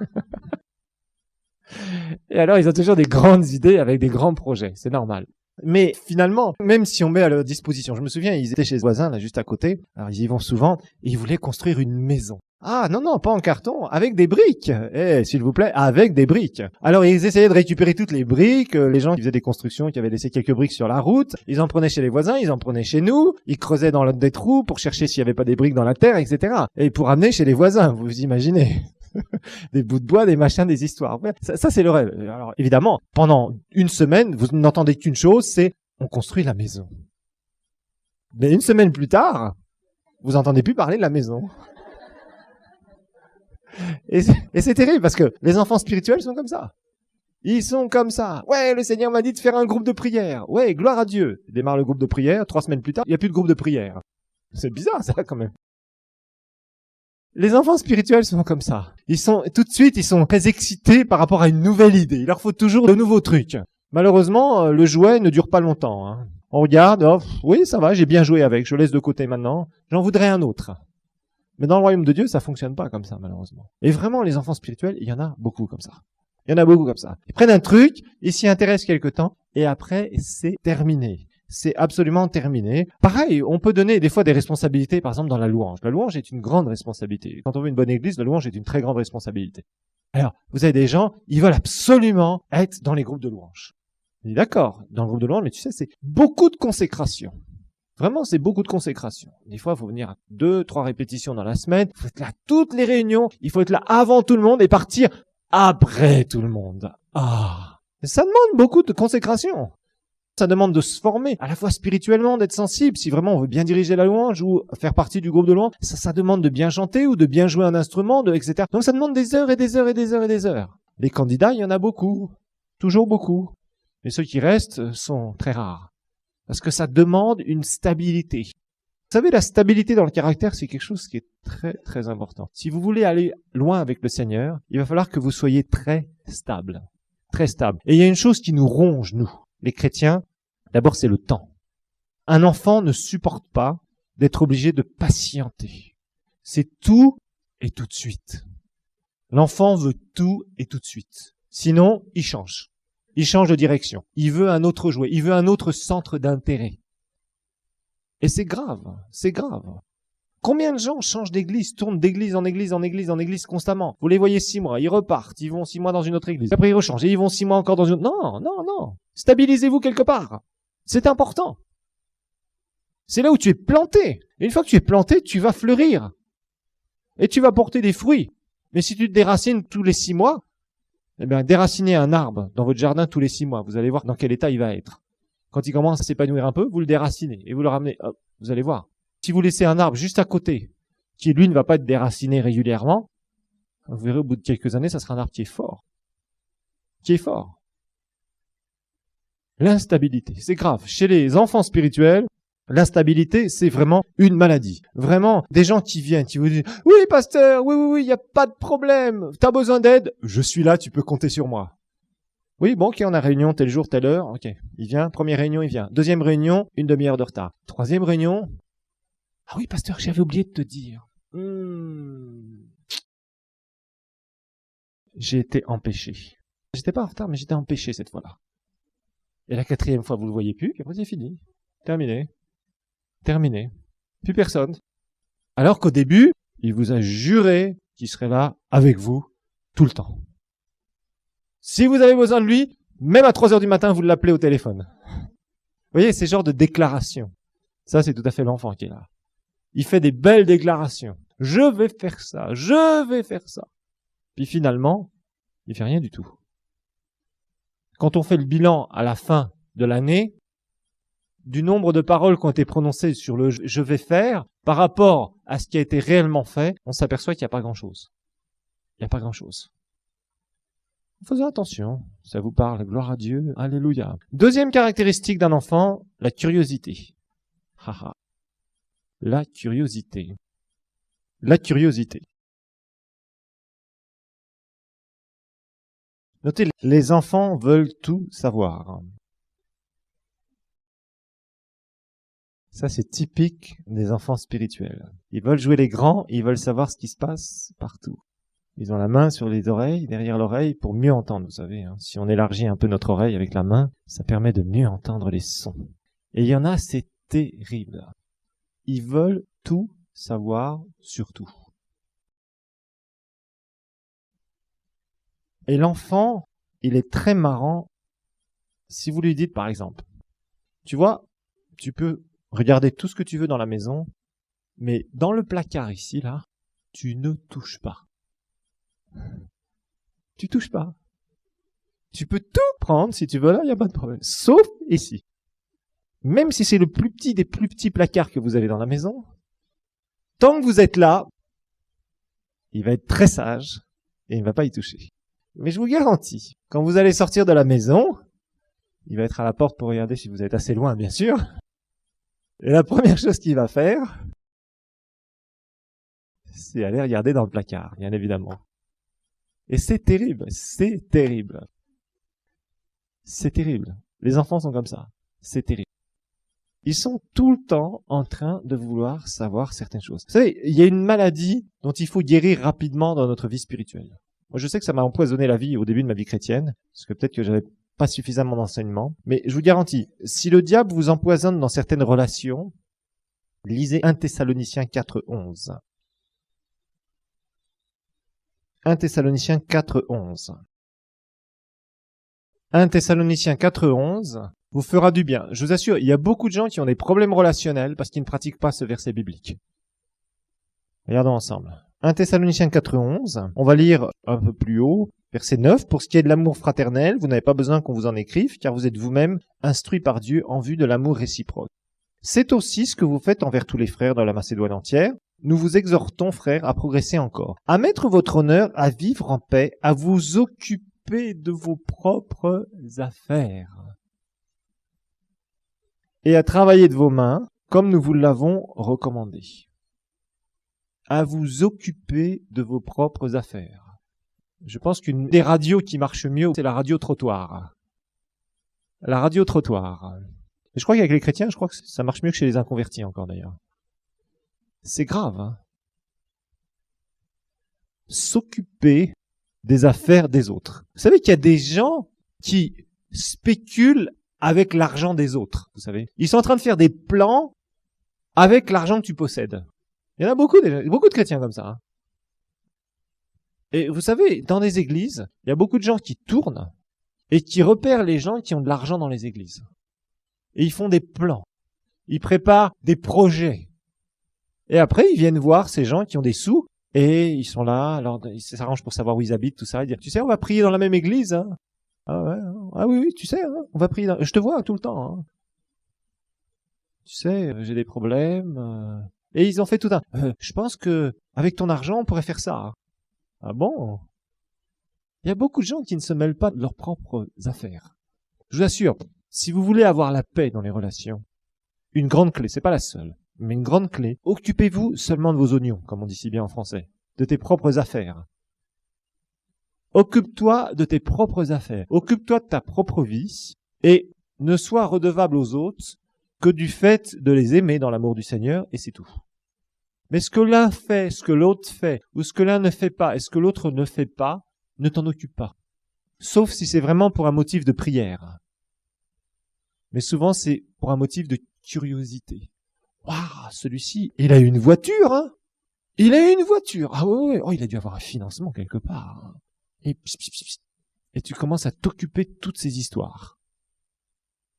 Et alors, ils ont toujours des grandes idées avec des grands projets. C'est normal. Mais finalement, même si on met à leur disposition, je me souviens, ils étaient chez les voisins, là, juste à côté. Alors, ils y vont souvent et ils voulaient construire une maison. Ah, non, pas en carton, avec des briques. S'il vous plaît, avec des briques. Alors, ils essayaient de récupérer toutes les briques, les gens qui faisaient des constructions, qui avaient laissé quelques briques sur la route. Ils en prenaient chez les voisins, ils en prenaient chez nous. Ils creusaient dans des trous pour chercher s'il n'y avait pas des briques dans la terre, etc. Et pour amener chez les voisins, vous imaginez. Des bouts de bois, des machins, des histoires. Ça c'est le rêve. Alors évidemment, pendant une semaine, vous n'entendez qu'une chose, c'est on construit la maison. Mais une semaine plus tard, vous entendez plus parler de la maison. Et c'est terrible parce que les enfants spirituels sont comme ça. Ils sont comme ça. Ouais, le Seigneur m'a dit de faire un groupe de prière. Ouais, gloire à Dieu. Il démarre le groupe de prière. 3 semaines plus tard, il n'y a plus de groupe de prière. C'est bizarre ça quand même. Les enfants spirituels sont comme ça. Tout de suite, ils sont très excités par rapport à une nouvelle idée. Il leur faut toujours de nouveaux trucs. Malheureusement, le jouet ne dure pas longtemps. On regarde, oui, ça va, j'ai bien joué avec, je laisse de côté maintenant. J'en voudrais un autre. Mais dans le royaume de Dieu, ça fonctionne pas comme ça, malheureusement. Et vraiment, les enfants spirituels, il y en a beaucoup comme ça. Ils prennent un truc, ils s'y intéressent quelque temps, et après, c'est terminé. C'est absolument terminé. Pareil, on peut donner des fois des responsabilités, par exemple dans la louange. La louange est une grande responsabilité. Quand on veut une bonne église, la louange est une très grande responsabilité. Alors, vous avez des gens, ils veulent absolument être dans les groupes de louange. On dit d'accord, dans le groupe de louange, mais tu sais, c'est beaucoup de consécration. Vraiment, c'est beaucoup de consécration. Des fois, il faut venir à 2, 3 répétitions dans la semaine. Il faut être là à toutes les réunions. Il faut être là avant tout le monde et partir après tout le monde. Ça demande beaucoup de consécration. Ça demande de se former, à la fois spirituellement, d'être sensible. Si vraiment on veut bien diriger la louange ou faire partie du groupe de louange, ça demande de bien chanter ou de bien jouer un instrument, etc. Donc ça demande des heures et des heures et des heures et des heures. Les candidats, il y en a beaucoup. Toujours beaucoup. Mais ceux qui restent sont très rares. Parce que ça demande une stabilité. Vous savez, la stabilité dans le caractère, c'est quelque chose qui est très, très important. Si vous voulez aller loin avec le Seigneur, il va falloir que vous soyez très stable. Très stable. Et il y a une chose qui nous ronge, nous, les chrétiens, d'abord c'est le temps. Un enfant ne supporte pas d'être obligé de patienter. C'est tout et tout de suite. L'enfant veut tout et tout de suite. Sinon, il change. Il change de direction. Il veut un autre jouet. Il veut un autre centre d'intérêt. Et c'est grave. C'est grave. Combien de gens changent d'église, tournent d'église en église, en église, en église constamment? Vous les voyez 6 mois, ils repartent, ils vont 6 mois dans une autre église. Après ils rechangent et ils vont 6 mois encore dans une autre. Non, non, non. Stabilisez-vous quelque part. C'est important. C'est là où tu es planté. Et une fois que tu es planté, tu vas fleurir. Et tu vas porter des fruits. Mais si tu te déracines tous les 6 mois, eh bien, déracinez un arbre dans votre jardin tous les 6 mois. Vous allez voir dans quel état il va être. Quand il commence à s'épanouir un peu, vous le déracinez et vous le ramenez. Hop, vous allez voir. Si vous laissez un arbre juste à côté, qui lui ne va pas être déraciné régulièrement, vous verrez au bout de quelques années, ça sera un arbre qui est fort. Qui est fort. L'instabilité, c'est grave. Chez les enfants spirituels, l'instabilité, c'est vraiment une maladie. Vraiment, des gens qui viennent, qui vous disent « Oui, pasteur, oui, il n'y a pas de problème. T'as besoin d'aide? Je suis là, tu peux compter sur moi. » Oui, bon, ok, on a réunion tel jour, telle heure. Ok, il vient. Première réunion, il vient. Deuxième réunion, 1 demi-heure de retard. Troisième réunion, ah oui, pasteur, j'avais oublié de te dire. J'ai été empêché. J'étais pas en retard, mais j'étais empêché cette fois-là. Et la 4e fois, vous le voyez plus, puis après c'est fini. Terminé. Terminé. Plus personne. Alors qu'au début, il vous a juré qu'il serait là avec vous tout le temps. Si vous avez besoin de lui, même à 3 heures du matin, vous l'appelez au téléphone. Vous voyez, c'est genre de déclaration. Ça, c'est tout à fait l'enfant qui est là. Il fait des belles déclarations. Je vais faire ça, je vais faire ça. Puis finalement, il fait rien du tout. Quand on fait le bilan à la fin de l'année, du nombre de paroles qui ont été prononcées sur le « je vais faire » par rapport à ce qui a été réellement fait, on s'aperçoit qu'il n'y a pas grand-chose. Il n'y a pas grand-chose. Faisons attention, ça vous parle, gloire à Dieu, alléluia. Deuxième caractéristique d'un enfant, la curiosité. Haha. La curiosité. La curiosité. Notez, les enfants veulent tout savoir. Ça, c'est typique des enfants spirituels. Ils veulent jouer les grands, ils veulent savoir ce qui se passe partout. Ils ont la main sur les oreilles, derrière l'oreille, pour mieux entendre, vous savez. Si on élargit un peu notre oreille avec la main, ça permet de mieux entendre les sons. Et il y en a, c'est terrible. Ils veulent tout savoir sur tout. Et l'enfant, il est très marrant si vous lui dites, par exemple, tu vois, tu peux regarder tout ce que tu veux dans la maison, mais dans le placard ici, là, tu ne touches pas. Tu touches pas. Tu peux tout prendre si tu veux, là, il n'y a pas de problème. Sauf ici. Même si c'est le plus petit des plus petits placards que vous avez dans la maison, tant que vous êtes là, il va être très sage et il ne va pas y toucher. Mais je vous garantis, quand vous allez sortir de la maison, il va être à la porte pour regarder si vous êtes assez loin, bien sûr. Et la première chose qu'il va faire, c'est aller regarder dans le placard, bien évidemment. Et c'est terrible, c'est terrible. C'est terrible. Les enfants sont comme ça. C'est terrible. Ils sont tout le temps en train de vouloir savoir certaines choses. Vous savez, il y a une maladie dont il faut guérir rapidement dans notre vie spirituelle. Moi, je sais que ça m'a empoisonné la vie au début de ma vie chrétienne, parce que peut-être que j'avais pas suffisamment d'enseignement. Mais je vous garantis, si le diable vous empoisonne dans certaines relations, lisez 1 Thessaloniciens 4:11. 1 Thessaloniciens 4:11. 1 Thessaloniciens 4:11 vous fera du bien. Je vous assure, il y a beaucoup de gens qui ont des problèmes relationnels parce qu'ils ne pratiquent pas ce verset biblique. Regardons ensemble. 1 Thessaloniciens 4:11, on va lire un peu plus haut, verset 9. Pour ce qui est de l'amour fraternel, vous n'avez pas besoin qu'on vous en écrive, car vous êtes vous-même instruits par Dieu en vue de l'amour réciproque. C'est aussi ce que vous faites envers tous les frères dans la Macédoine entière. Nous vous exhortons, frères, à progresser encore, à mettre votre honneur, à vivre en paix, à vous occuper de vos propres affaires et à travailler de vos mains, comme nous vous l'avons recommandé. À vous occuper de vos propres affaires. Je pense qu'une des radios qui marche mieux, c'est la radio trottoir. La radio trottoir. Et je crois qu'avec les chrétiens, je crois que ça marche mieux que chez les inconvertis encore d'ailleurs. C'est grave, hein. s'occuper des affaires des autres. Vous savez qu'il y a des gens qui spéculent avec l'argent des autres, vous savez. Ils sont en train de faire des plans avec l'argent que tu possèdes. Il y en a beaucoup de chrétiens comme ça. Hein. Et vous savez, dans les églises, il y a beaucoup de gens qui tournent et qui repèrent les gens qui ont de l'argent dans les églises. Et ils font des plans. Ils préparent des projets. Et après, ils viennent voir ces gens qui ont des sous et ils sont là, alors ils s'arrangent pour savoir où ils habitent, tout ça. Ils disent, tu sais, on va prier dans la même église. Hein. Ah ouais, ah oui, tu sais, hein, on va prier je te vois tout le temps. Hein. Tu sais, j'ai des problèmes. Et ils ont fait tout un... je pense que avec ton argent, on pourrait faire ça. Hein. Ah bon? Il y a beaucoup de gens qui ne se mêlent pas de leurs propres affaires. Je vous assure, si vous voulez avoir la paix dans les relations, une grande clé, c'est pas la seule, mais une grande clé, occupez-vous seulement de vos oignons, comme on dit si bien en français, de tes propres affaires. Occupe-toi de tes propres affaires, occupe-toi de ta propre vie, et ne sois redevable aux autres que du fait de les aimer dans l'amour du Seigneur, et c'est tout. Mais ce que l'un fait, ce que l'autre fait, ou ce que l'un ne fait pas, et ce que l'autre ne fait pas, ne t'en occupe pas. Sauf si c'est vraiment pour un motif de prière. Mais souvent, c'est pour un motif de curiosité. Waouh, celui-ci, il a eu une voiture, hein? Il a eu une voiture. Ah ouais, oh, il a dû avoir un financement quelque part. Hein. Et tu commences à t'occuper de toutes ces histoires.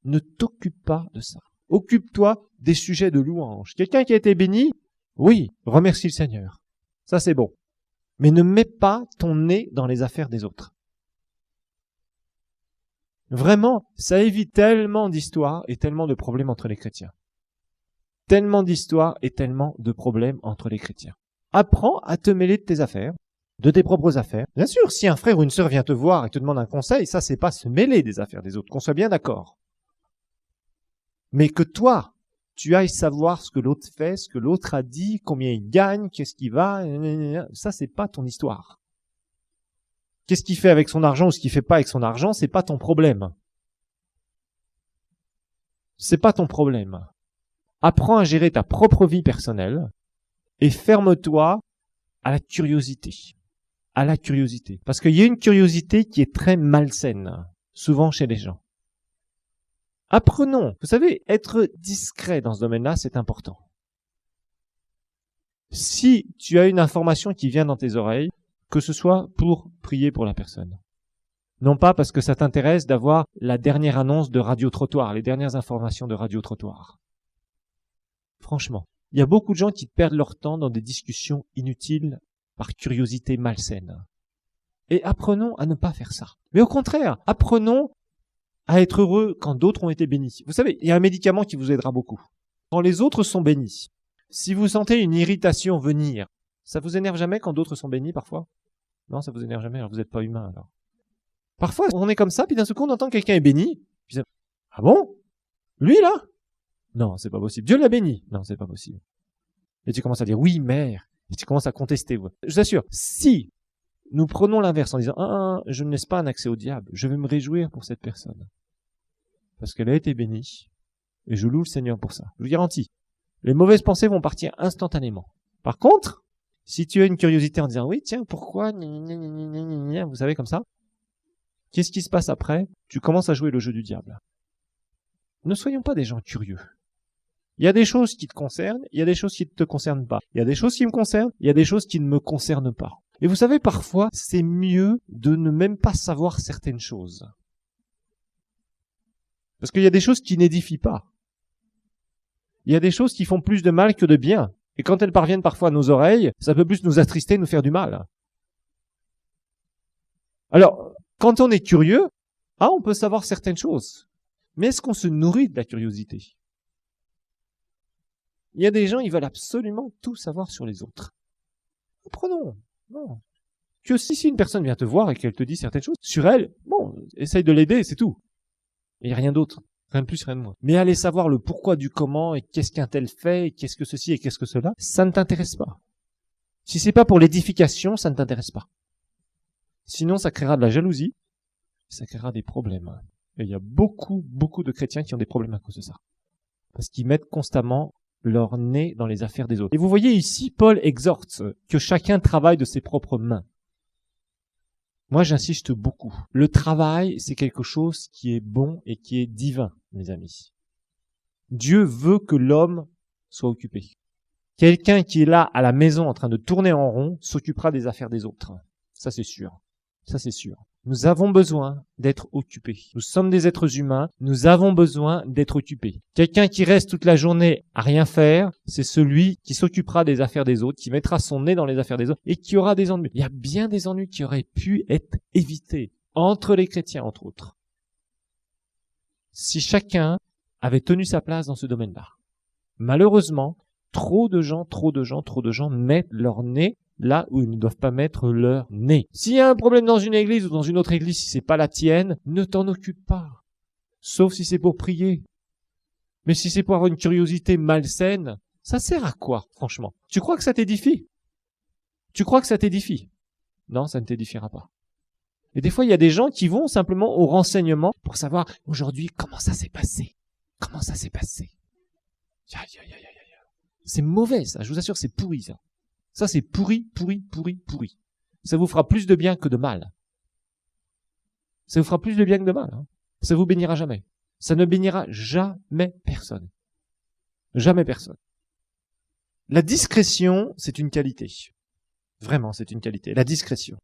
Ne t'occupe pas de ça. Occupe-toi des sujets de louange. Quelqu'un qui a été béni, oui, remercie le Seigneur. Ça, c'est bon. Mais ne mets pas ton nez dans les affaires des autres. Vraiment, ça évite tellement d'histoires et tellement de problèmes entre les chrétiens. Tellement d'histoires et tellement de problèmes entre les chrétiens. Apprends à te mêler de tes affaires, de tes propres affaires. Bien sûr, si un frère ou une sœur vient te voir et te demande un conseil, ça, c'est pas se mêler des affaires des autres, qu'on soit bien d'accord. Mais que toi, tu ailles savoir ce que l'autre fait, ce que l'autre a dit, combien il gagne, qu'est-ce qu'il va, ça, c'est pas ton histoire. Qu'est-ce qu'il fait avec son argent ou ce qu'il fait pas avec son argent, c'est pas ton problème. C'est pas ton problème. Apprends à gérer ta propre vie personnelle et ferme-toi à la curiosité. À la curiosité. Parce qu'il y a une curiosité qui est très malsaine, souvent chez les gens. Apprenons. Vous savez, être discret dans ce domaine-là, c'est important. Si tu as une information qui vient dans tes oreilles, que ce soit pour prier pour la personne. Non pas parce que ça t'intéresse d'avoir la dernière annonce de Radio Trottoir, les dernières informations de Radio Trottoir. Franchement, il y a beaucoup de gens qui perdent leur temps dans des discussions inutiles par curiosité malsaine. Et apprenons à ne pas faire ça. Mais au contraire, apprenons à être heureux quand d'autres ont été bénis. Vous savez, il y a un médicament qui vous aidera beaucoup. Quand les autres sont bénis, si vous sentez une irritation venir, ça vous énerve jamais quand d'autres sont bénis parfois? Non, ça vous énerve jamais, alors vous n'êtes pas humain alors. Parfois, on est comme ça, puis d'un seul coup, on entend que quelqu'un est béni. Puis ça... Ah bon? Lui, là? Non, c'est pas possible. Dieu l'a béni. Non, c'est pas possible. Et tu commences à dire, oui, mère. Et tu commences à contester. Je t'assure, si nous prenons l'inverse en disant, je ne laisse pas un accès au diable, je vais me réjouir pour cette personne. Parce qu'elle a été bénie, et je loue le Seigneur pour ça. Je vous garantis, les mauvaises pensées vont partir instantanément. Par contre, si tu as une curiosité en disant, oui, tiens, pourquoi, vous savez, comme ça, qu'est-ce qui se passe après? Tu commences à jouer le jeu du diable. Ne soyons pas des gens curieux. Il y a des choses qui te concernent, il y a des choses qui ne te concernent pas. Il y a des choses qui me concernent, il y a des choses qui ne me concernent pas. Et vous savez, parfois, c'est mieux de ne même pas savoir certaines choses. Parce qu'il y a des choses qui n'édifient pas. Il y a des choses qui font plus de mal que de bien. Et quand elles parviennent parfois à nos oreilles, ça peut plus nous attrister, nous faire du mal. Alors, quand on est curieux, on peut savoir certaines choses. Mais est-ce qu'on se nourrit de la curiosité? Il y a des gens, ils veulent absolument tout savoir sur les autres. Apprenons. Non. Que si une personne vient te voir et qu'elle te dit certaines choses sur elle, bon, essaye de l'aider, c'est tout. Il n'y a rien d'autre. Rien de plus, rien de moins. Mais aller savoir le pourquoi du comment et qu'est-ce qu'un tel fait et qu'est-ce que ceci et qu'est-ce que cela, ça ne t'intéresse pas. Si c'est pas pour l'édification, ça ne t'intéresse pas. Sinon, ça créera de la jalousie, ça créera des problèmes. Et il y a beaucoup de chrétiens qui ont des problèmes à cause de ça. Parce qu'ils mettent constamment leur nez dans les affaires des autres. Et vous voyez ici, Paul exhorte que chacun travaille de ses propres mains. Moi, j'insiste beaucoup. Le travail, c'est quelque chose qui est bon et qui est divin, mes amis. Dieu veut que l'homme soit occupé. Quelqu'un qui est là à la maison en train de tourner en rond s'occupera des affaires des autres. Ça, c'est sûr. Ça, c'est sûr. Nous avons besoin d'être occupés. Nous sommes des êtres humains. Nous avons besoin d'être occupés. Quelqu'un qui reste toute la journée à rien faire, c'est celui qui s'occupera des affaires des autres, qui mettra son nez dans les affaires des autres et qui aura des ennuis. Il y a bien des ennuis qui auraient pu être évités entre les chrétiens, entre autres, si chacun avait tenu sa place dans ce domaine-là. Malheureusement, trop de gens mettent leur nez là où ils ne doivent pas mettre leur nez. S'il y a un problème dans une église ou dans une autre église, si c'est pas la tienne, ne t'en occupe pas. Sauf si c'est pour prier. Mais si c'est pour avoir une curiosité malsaine, ça sert à quoi, franchement? Tu crois que ça t'édifie? Tu crois que ça t'édifie? Non, ça ne t'édifiera pas. Et des fois, il y a des gens qui vont simplement au renseignement pour savoir aujourd'hui comment ça s'est passé. Comment ça s'est passé? C'est mauvais, ça. Je vous assure, c'est pourri, ça. Ça, c'est pourri. Ça vous fera plus de bien que de mal. Ça vous fera plus de bien que de mal. Hein. Ça vous bénira jamais. Ça ne bénira jamais personne. Jamais personne. La discrétion, c'est une qualité. Vraiment, c'est une qualité. La discrétion.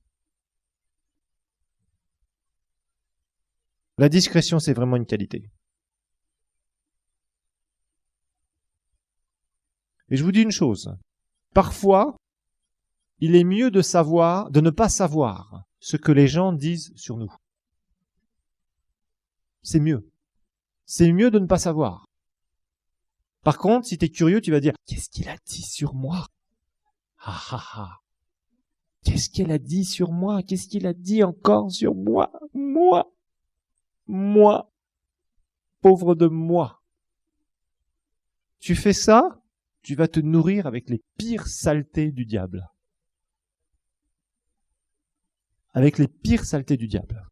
La discrétion, c'est vraiment une qualité. Et je vous dis une chose. Parfois, il est mieux de ne pas savoir ce que les gens disent sur nous. C'est mieux. C'est mieux de ne pas savoir. Par contre, si tu es curieux, tu vas dire, qu'est-ce qu'il a dit sur moi? Qu'est-ce qu'elle a dit sur moi? Qu'est-ce qu'il a dit encore sur moi? Moi. Pauvre de moi. Tu fais ça, tu vas te nourrir avec les pires saletés du diable. Avec les pires saletés du diable.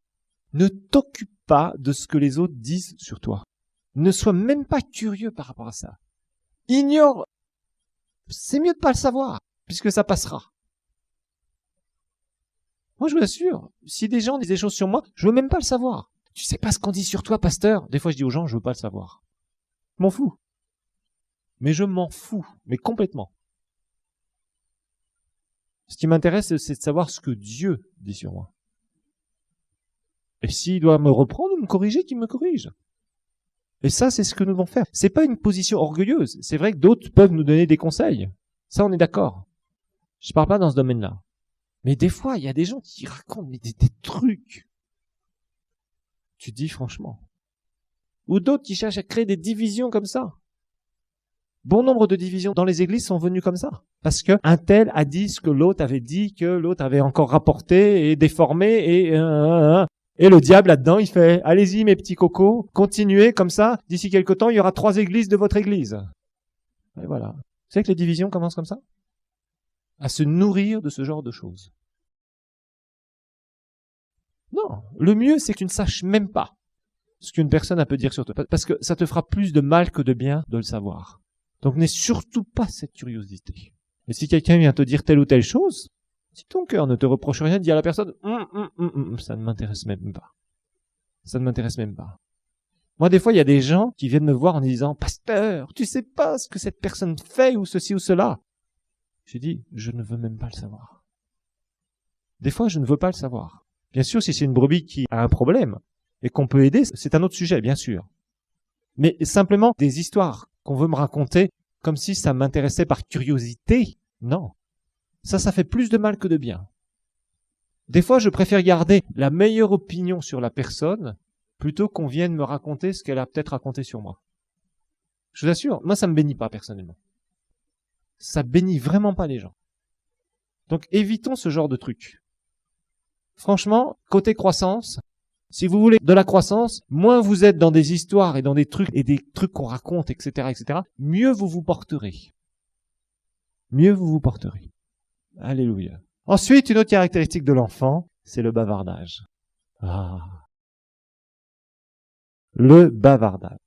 Ne t'occupe pas de ce que les autres disent sur toi. Ne sois même pas curieux par rapport à ça. Ignore. C'est mieux de pas le savoir, puisque ça passera. Moi, je vous assure, si des gens disent des choses sur moi, je veux même pas le savoir. Tu sais pas ce qu'on dit sur toi, pasteur? Des fois, je dis aux gens, je veux pas le savoir. Je m'en fous. Mais je m'en fous, mais complètement. Ce qui m'intéresse, c'est de savoir ce que Dieu dit sur moi. Et s'il doit me reprendre ou me corriger, qu'il me corrige. Et ça, c'est ce que nous devons faire. C'est pas une position orgueilleuse. C'est vrai que d'autres peuvent nous donner des conseils. Ça, on est d'accord. Je parle pas dans ce domaine-là. Mais des fois, il y a des gens qui racontent des trucs. Tu dis franchement. Ou d'autres qui cherchent à créer des divisions comme ça. Bon nombre de divisions dans les églises sont venues comme ça. Parce que un tel a dit ce que l'autre avait dit, que l'autre avait encore rapporté et déformé et le diable là-dedans, il fait, allez-y mes petits cocos, continuez comme ça, d'ici quelque temps, il y aura 3 églises de votre église. Et voilà. Vous savez que les divisions commencent comme ça? À se nourrir de ce genre de choses. Non, le mieux c'est que tu ne saches même pas ce qu'une personne peut dire sur toi, parce que ça te fera plus de mal que de bien de le savoir. Donc n'aie surtout pas cette curiosité. Et si quelqu'un vient te dire telle ou telle chose, si ton cœur ne te reproche rien, dis à la personne, ça ne m'intéresse même pas. Ça ne m'intéresse même pas. Moi, des fois, il y a des gens qui viennent me voir en disant, pasteur, tu sais pas ce que cette personne fait ou ceci ou cela. J'ai dit, je ne veux même pas le savoir. Des fois, je ne veux pas le savoir. Bien sûr, si c'est une brebis qui a un problème et qu'on peut aider, c'est un autre sujet, bien sûr. Mais simplement des histoires qu'on veut me raconter comme si ça m'intéressait par curiosité, non. Ça fait plus de mal que de bien. Des fois, je préfère garder la meilleure opinion sur la personne plutôt qu'on vienne me raconter ce qu'elle a peut-être raconté sur moi. Je vous assure, moi, ça me bénit pas personnellement. Ça bénit vraiment pas les gens. Donc, évitons ce genre de trucs. Franchement, côté croissance, si vous voulez de la croissance, moins vous êtes dans des histoires et dans des trucs qu'on raconte, etc., mieux vous vous porterez. Mieux vous vous porterez. Alléluia. Ensuite, une autre caractéristique de l'enfant, c'est le bavardage. Le bavardage.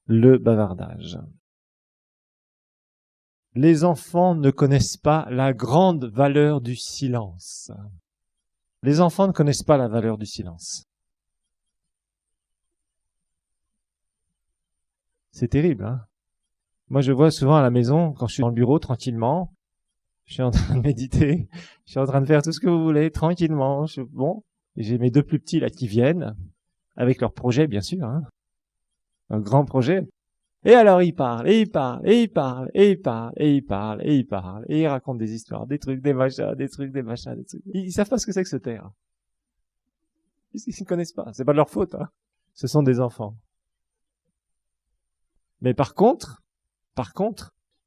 le bavardage. Les enfants ne connaissent pas la grande valeur du silence. Les enfants ne connaissent pas la valeur du silence. C'est terrible, hein? Moi, je vois souvent à la maison, quand je suis dans le bureau, tranquillement, je suis en train de méditer, je suis en train de faire tout ce que vous voulez, tranquillement. Bon, j'ai mes deux plus petits là qui viennent, avec leur projet, bien sûr, hein, un grand projet. Et alors, ils parlent, et ils parlent, et ils parlent, et ils parlent, et ils parlent, et ils parlent, et ils racontent des histoires, des trucs, des machins, des trucs, des machins, des trucs. Ils savent pas ce que c'est que se taire. Ils ne connaissent pas. C'est pas de leur faute, hein. Ce sont des enfants. Mais par contre,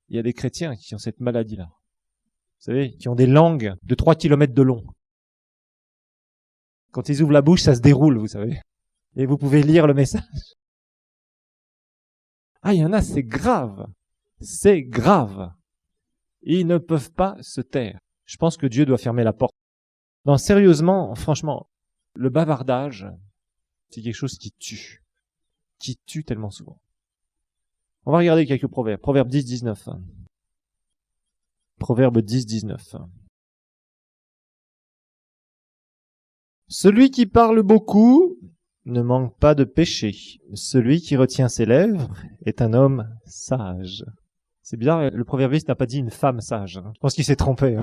il y a des chrétiens qui ont cette maladie-là. Vous savez, qui ont des langues de 3 kilomètres de long. Quand ils ouvrent la bouche, ça se déroule, vous savez. Et vous pouvez lire le message. Ah, il y en a, c'est grave. C'est grave. Ils ne peuvent pas se taire. Je pense que Dieu doit fermer la porte. Non, sérieusement, franchement, le bavardage, c'est quelque chose qui tue. Qui tue tellement souvent. On va regarder quelques proverbes. Proverbe 10, 19. Proverbe 10, 19. Celui qui parle beaucoup ne manque pas de péché. Celui qui retient ses lèvres est un homme sage. C'est bizarre, le proverbiste n'a pas dit une femme sage. Je pense qu'il s'est trompé.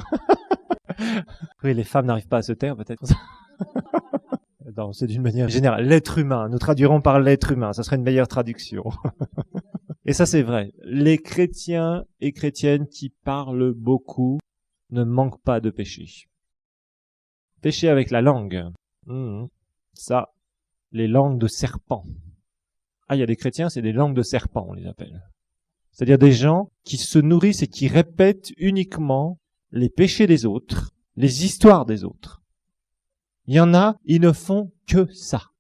Oui, les femmes n'arrivent pas à se taire, peut-être. Non, c'est d'une manière générale. L'être humain. Nous traduirons par l'être humain. Ça serait une meilleure traduction. Et ça, c'est vrai. Les chrétiens et chrétiennes qui parlent beaucoup ne manquent pas de péché. Péché avec la langue. Ça, les langues de serpent. Ah, il y a des chrétiens, c'est des langues de serpent, on les appelle. C'est-à-dire des gens qui se nourrissent et qui répètent uniquement les péchés des autres, les histoires des autres. Il y en a, ils ne font que ça.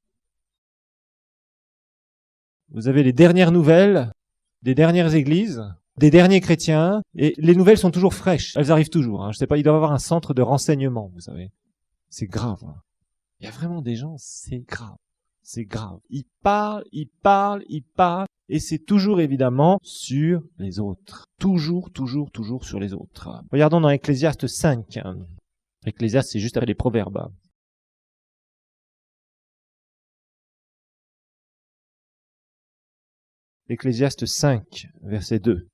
Vous avez les dernières nouvelles des dernières églises, des derniers chrétiens, et les nouvelles sont toujours fraîches. Elles arrivent toujours. Je sais pas, il doit y avoir un centre de renseignement, vous savez. C'est grave. Il y a vraiment des gens, c'est grave. C'est grave. Ils parlent, et c'est toujours évidemment sur les autres. Toujours sur les autres. Regardons dans Ecclésiaste 5. Ecclésiaste, c'est juste après les proverbes. Ecclésiaste 5, verset 2.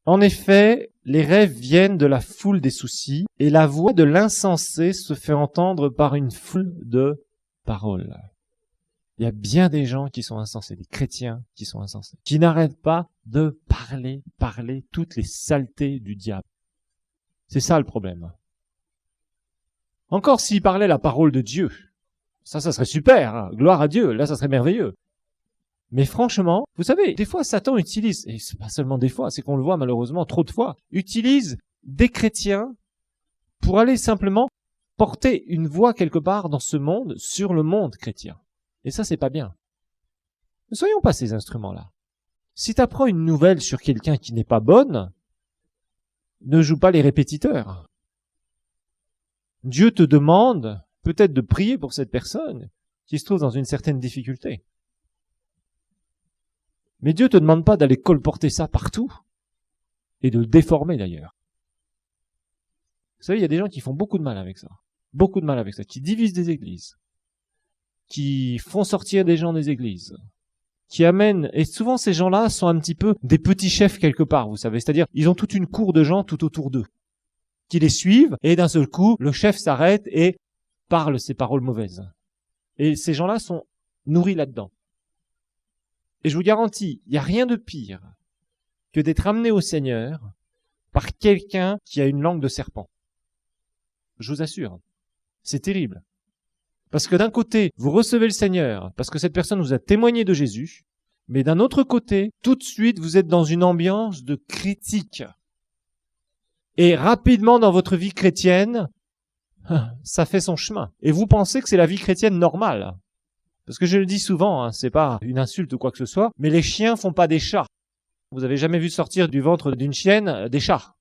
En effet, les rêves viennent de la foule des soucis, et la voix de l'insensé se fait entendre par une foule de paroles. Il y a bien des gens qui sont insensés, des chrétiens qui sont insensés, qui n'arrêtent pas de parler toutes les saletés du diable. C'est ça le problème. Encore s'ils parlaient la parole de Dieu, ça serait super, hein. Gloire à Dieu, là ça serait merveilleux. Mais franchement, vous savez, des fois Satan utilise, et c'est pas seulement des fois, c'est qu'on le voit malheureusement trop de fois, utilise des chrétiens pour aller simplement porter une voix quelque part dans ce monde, sur le monde chrétien. Et ça, c'est pas bien. Ne soyons pas ces instruments-là. Si tu apprends une nouvelle sur quelqu'un qui n'est pas bonne, ne joue pas les répétiteurs. Dieu te demande peut-être de prier pour cette personne qui se trouve dans une certaine difficulté. Mais Dieu te demande pas d'aller colporter ça partout et de le déformer d'ailleurs. Vous savez, il y a des gens qui font beaucoup de mal avec ça. Beaucoup de mal avec ça, qui divisent des églises, qui font sortir des gens des églises, qui amènent, et souvent ces gens-là sont un petit peu des petits chefs quelque part, vous savez, c'est-à-dire ils ont toute une cour de gens tout autour d'eux, qui les suivent, et d'un seul coup, le chef s'arrête et parle ces paroles mauvaises. Et ces gens-là sont nourris là-dedans. Et je vous garantis, il n'y a rien de pire que d'être amené au Seigneur par quelqu'un qui a une langue de serpent. Je vous assure, c'est terrible. Parce que d'un côté, vous recevez le Seigneur, parce que cette personne vous a témoigné de Jésus, mais d'un autre côté, tout de suite, vous êtes dans une ambiance de critique. Et rapidement, dans votre vie chrétienne, ça fait son chemin. Et vous pensez que c'est la vie chrétienne normale. Parce que je le dis souvent, c'est pas une insulte ou quoi que ce soit, mais les chiens font pas des chats. Vous avez jamais vu sortir du ventre d'une chienne des chats.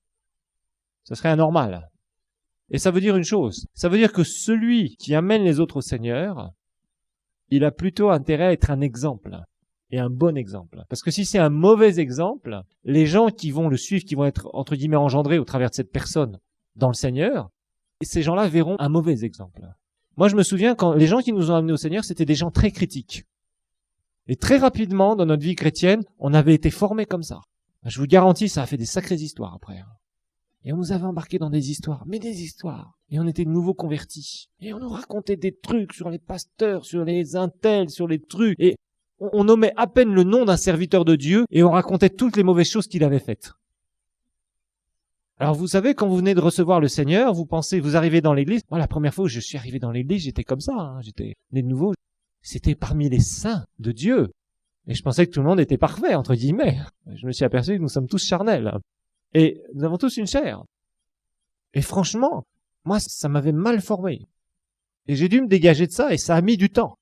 Ça serait anormal. Et ça veut dire une chose. Ça veut dire que celui qui amène les autres au Seigneur, il a plutôt intérêt à être un exemple. et un bon exemple. Parce que si c'est un mauvais exemple, les gens qui vont le suivre, qui vont être, entre guillemets, engendrés au travers de cette personne dans le Seigneur, ces gens-là verront un mauvais exemple. Moi, je me souviens quand les gens qui nous ont amenés au Seigneur, c'était des gens très critiques. Et très rapidement, dans notre vie chrétienne, on avait été formés comme ça. Je vous garantis, ça a fait des sacrées histoires après. Et on nous avait embarqués dans des histoires, mais des histoires. Et on était de nouveau convertis. Et on nous racontait des trucs sur les pasteurs, sur les intels, sur les trucs. Et on nommait à peine le nom d'un serviteur de Dieu et on racontait toutes les mauvaises choses qu'il avait faites. Alors vous savez, quand vous venez de recevoir le Seigneur, vous pensez, vous arrivez dans l'église. Moi, la première fois où je suis arrivé dans l'église, j'étais comme ça. J'étais né de nouveau. C'était parmi les saints de Dieu. Et je pensais que tout le monde était parfait, entre guillemets. Je me suis aperçu que nous sommes tous charnels. Et nous avons tous une chair. Et franchement, moi, ça m'avait mal formé. Et j'ai dû me dégager de ça et ça a mis du temps.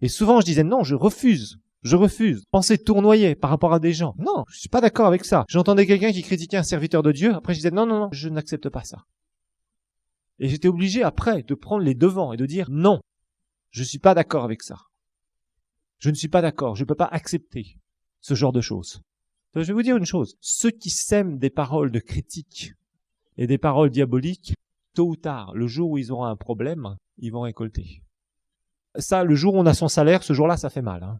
Et souvent, je disais non, je refuse. Je refuse. Pensée tournoyait par rapport à des gens. Non, je suis pas d'accord avec ça. J'entendais quelqu'un qui critiquait un serviteur de Dieu. Après, je disais non, je n'accepte pas ça. Et j'étais obligé après de prendre les devants et de dire non, je suis pas d'accord avec ça. Je ne suis pas d'accord. Je peux pas accepter ce genre de choses. Je vais vous dire une chose. Ceux qui sèment des paroles de critique et des paroles diaboliques, tôt ou tard, le jour où ils auront un problème, ils vont récolter. Ça, le jour où on a son salaire, ce jour-là, ça fait mal.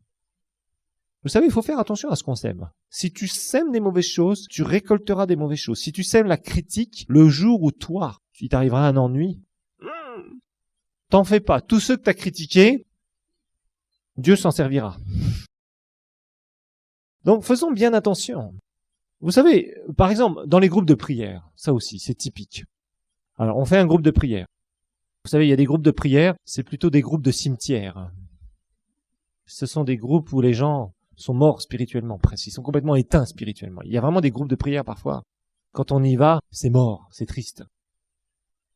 Vous savez, il faut faire attention à ce qu'on sème. Si tu sèmes des mauvaises choses, tu récolteras des mauvaises choses. Si tu sèmes la critique, le jour où toi, il t'arrivera un ennui, t'en fais pas. Tous ceux que t'as critiqués, Dieu s'en servira. Donc, faisons bien attention. Vous savez, par exemple, dans les groupes de prière, ça aussi, c'est typique. Alors, on fait un groupe de prière. Vous savez, il y a des groupes de prière, c'est plutôt des groupes de cimetière. Ce sont des groupes où les gens sont morts spirituellement, presque. Ils sont complètement éteints spirituellement. Il y a vraiment des groupes de prière parfois. Quand on y va, c'est mort, c'est triste.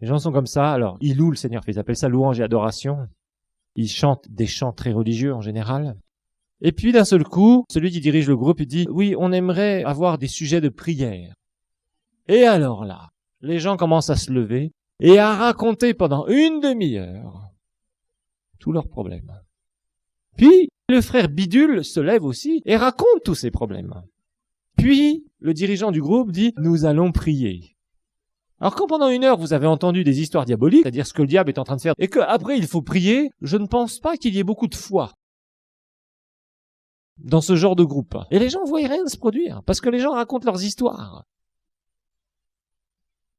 Les gens sont comme ça, alors ils louent le Seigneur, ils appellent ça louange et adoration. Ils chantent des chants très religieux en général. Et puis d'un seul coup, celui qui dirige le groupe, il dit « Oui, on aimerait avoir des sujets de prière. » Et alors là, les gens commencent à se lever et à raconter pendant une demi-heure tous leurs problèmes. Puis, le frère Bidule se lève aussi et raconte tous ses problèmes. Puis, le dirigeant du groupe dit « Nous allons prier. » Alors quand pendant une heure vous avez entendu des histoires diaboliques, c'est-à-dire ce que le diable est en train de faire, et qu'après il faut prier, je ne pense pas qu'il y ait beaucoup de foi dans ce genre de groupe. Et les gens ne voient rien se produire, parce que les gens racontent leurs histoires.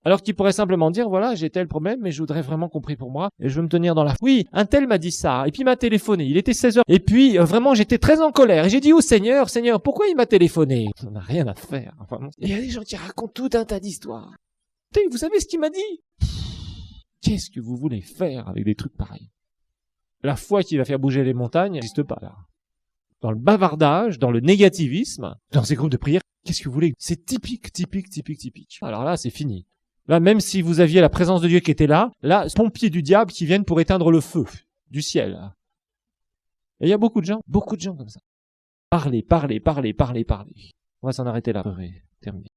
Alors qu'ils pourraient simplement dire, voilà, j'ai tel problème, mais je voudrais vraiment qu'on prie pour moi, et je veux me tenir dans la... Oui, un tel m'a dit ça, et puis il m'a téléphoné, il était 16h, et puis vraiment j'étais très en colère, et j'ai dit, oh Seigneur, pourquoi il m'a téléphoné? On n'a rien à faire. Enfin, et il y a des gens qui racontent tout un tas d'histoires. Vous savez ce qu'il m'a dit? Qu'est-ce que vous voulez faire avec des trucs pareils? La foi qui va faire bouger les montagnes n'existe pas là. Dans le bavardage, dans le négativisme, dans ces groupes de prière, qu'est-ce que vous voulez? C'est typique. Alors là, c'est fini. Là, même si vous aviez la présence de Dieu qui était là, pompiers du diable qui viennent pour éteindre le feu du ciel. Et il y a beaucoup de gens comme ça. Parlez. On va s'en arrêter là. Terminé.